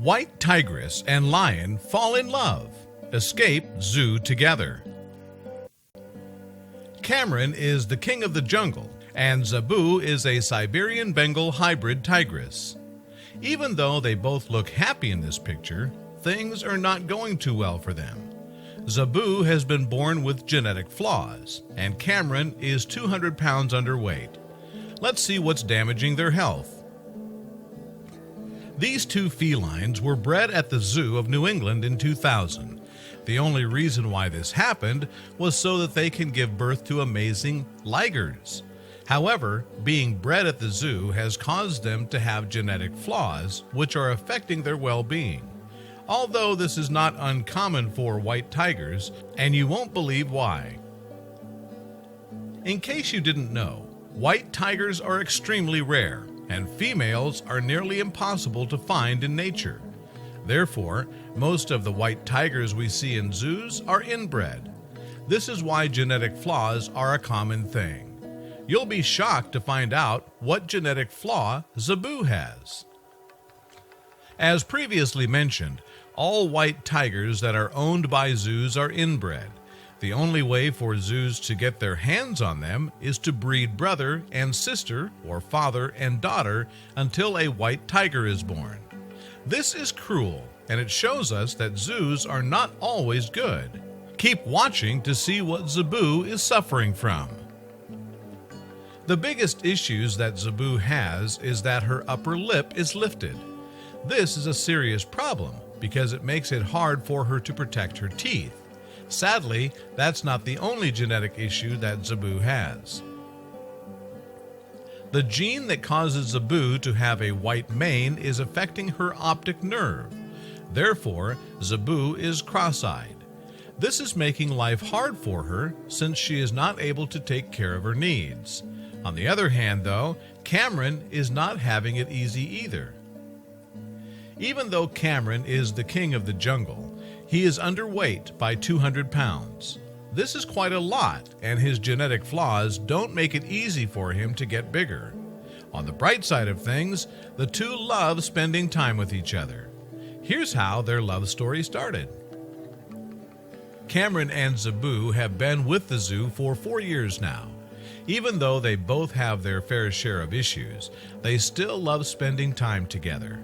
White tigress and lion fall in love. Escape zoo together. Cameron is the king of the jungle, and Zabu is a Siberian Bengal hybrid tigress. Even though they both look happy in this picture, things are not going too well for them. Zabu has been born with genetic flaws, and Cameron is 200 pounds underweight. Let's see what's damaging their health. These two felines were bred at the Zoo of New England in 2000. The only reason why this happened was so that they can give birth to amazing ligers. However, being bred at the zoo has caused them to have genetic flaws, which are affecting their well-being. Although this is not uncommon for white tigers, and you won't believe why. In case you didn't know, white tigers are extremely rare, and females are nearly impossible to find in nature. Therefore, most of the white tigers we see in zoos are inbred. This is why genetic flaws are a common thing. You'll be shocked to find out what genetic flaw Zabu has. As previously mentioned, all white tigers that are owned by zoos are inbred. The only way for zoos to get their hands on them is to breed brother and sister or father and daughter until a white tiger is born. This is cruel, and it shows us that zoos are not always good. Keep watching to see what Zabu is suffering from. The biggest issues that Zabu has is that her upper lip is lifted. This is a serious problem because it makes it hard for her to protect her teeth. Sadly, that's not the only genetic issue that Zabu has. The gene that causes Zabu to have a white mane is affecting her optic nerve. Therefore, Zabu is cross-eyed. This is making life hard for her since she is not able to take care of her needs. On the other hand, though, Cameron is not having it easy either. Even though Cameron is the king of the jungle, he is underweight by 200 pounds. This is quite a lot, and his genetic flaws don't make it easy for him to get bigger. On the bright side of things, the two love spending time with each other. Here's how their love story started. Cameron and Zabu have been with the zoo for 4 years now. Even though they both have their fair share of issues, they still love spending time together.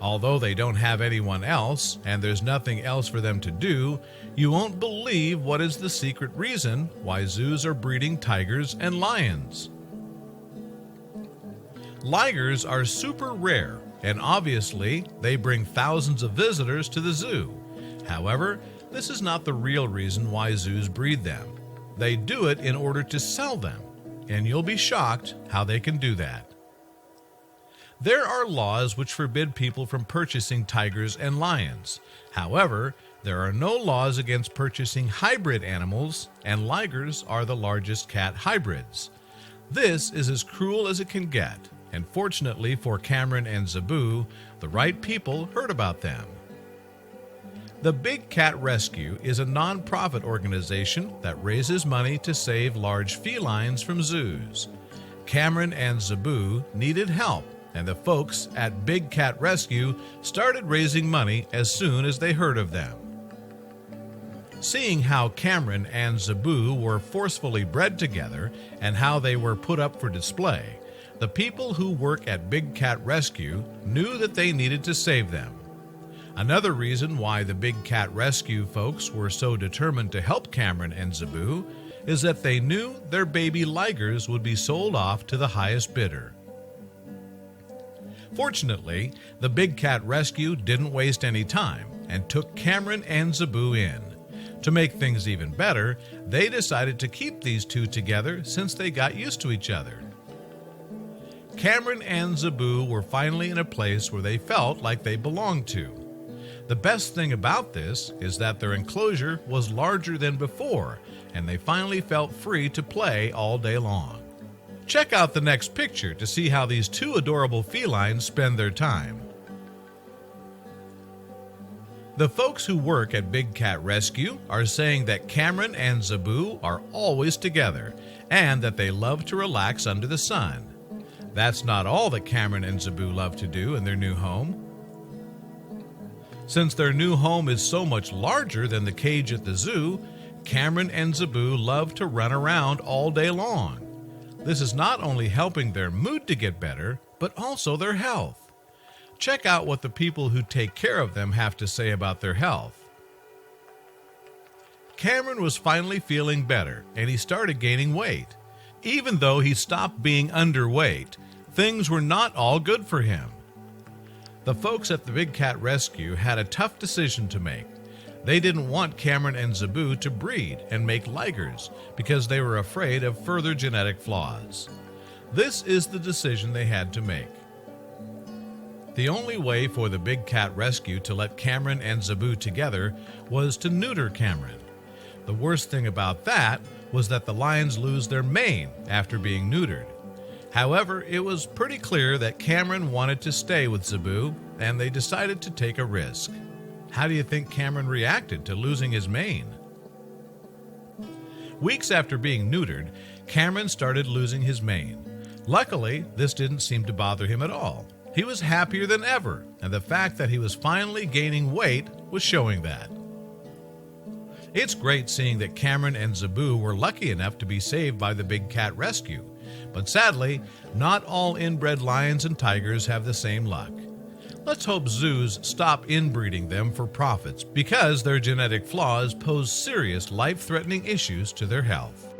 Although they don't have anyone else, and there's nothing else for them to do, you won't believe what is the secret reason why zoos are breeding tigers and lions. Ligers are super rare, and obviously they bring thousands of visitors to the zoo. However, this is not the real reason why zoos breed them. They do it in order to sell them, and you'll be shocked how they can do that. There are laws which forbid people from purchasing tigers and lions. However, there are no laws against purchasing hybrid animals, and ligers are the largest cat hybrids. This is as cruel as it can get, and fortunately for Cameron and Zabu, the right people heard about them. The Big Cat Rescue is a non-profit organization that raises money to save large felines from zoos. Cameron and Zabu needed help, and the folks at Big Cat Rescue started raising money as soon as they heard of them. Seeing how Cameron and Zabu were forcefully bred together and how they were put up for display, the people who work at Big Cat Rescue knew that they needed to save them. Another reason why the Big Cat Rescue folks were so determined to help Cameron and Zabu is that they knew their baby ligers would be sold off to the highest bidder. Fortunately, the Big Cat Rescue didn't waste any time and took Cameron and Zabu in. To make things even better, they decided to keep these two together since they got used to each other. Cameron and Zabu were finally in a place where they felt like they belonged to. The best thing about this is that their enclosure was larger than before, and they finally felt free to play all day long. Check out the next picture to see how these two adorable felines spend their time. The folks who work at Big Cat Rescue are saying that Cameron and Zabu are always together and that they love to relax under the sun. That's not all that Cameron and Zabu love to do in their new home. Since their new home is so much larger than the cage at the zoo, Cameron and Zebu love to run around all day long. This is not only helping their mood to get better, but also their health. Check out what the people who take care of them have to say about their health. Cameron was finally feeling better, and he started gaining weight. Even though he stopped being underweight, things were not all good for him. The folks at the Big Cat Rescue had a tough decision to make. They didn't want Cameron and Zebu to breed and make ligers because they were afraid of further genetic flaws. This is the decision they had to make. The only way for the Big Cat Rescue to let Cameron and Zebu together was to neuter Cameron. The worst thing about that was that the lions lose their mane after being neutered. However, it was pretty clear that Cameron wanted to stay with Zebu, and they decided to take a risk. How do you think Cameron reacted to losing his mane? Weeks after being neutered, Cameron started losing his mane. Luckily, this didn't seem to bother him at all. He was happier than ever, and the fact that he was finally gaining weight was showing that. It's great seeing that Cameron and Zebu were lucky enough to be saved by the Big Cat Rescue, but sadly, not all inbred lions and tigers have the same luck. Let's hope zoos stop inbreeding them for profits because their genetic flaws pose serious life-threatening issues to their health.